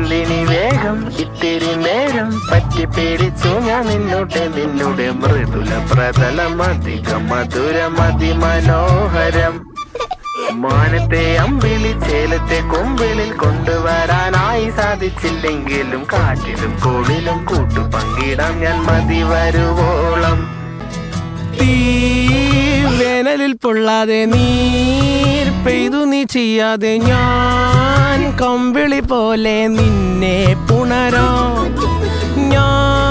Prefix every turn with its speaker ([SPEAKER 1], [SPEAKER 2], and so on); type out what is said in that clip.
[SPEAKER 1] എന്തിനി വേഗം ഇത്തിരി നേരം പറ്റി പേടിച്ചു ഞാൻ നിന്നുടെ മൃദുല പ്രതലം അധികം മധുരം അതിമനോഹരം. മാനത്തെ അമ്പിളി ചേലത്തെ കൊമ്പിളിൽ കൊണ്ടുവരാനായി സാധിച്ചില്ലെങ്കിലും കാറ്റിലും കോളിലും കൂട്ടു പങ്കിടാം ഞാൻ മതി വരുവോളം.
[SPEAKER 2] വേനലിൽ പൊള്ളാതെ നീർ പെയ്തു നീ ചെയ്യാതെ ഞാൻ കമ്പിളി പോലെ നിന്നെ പുണരാം. ഞാൻ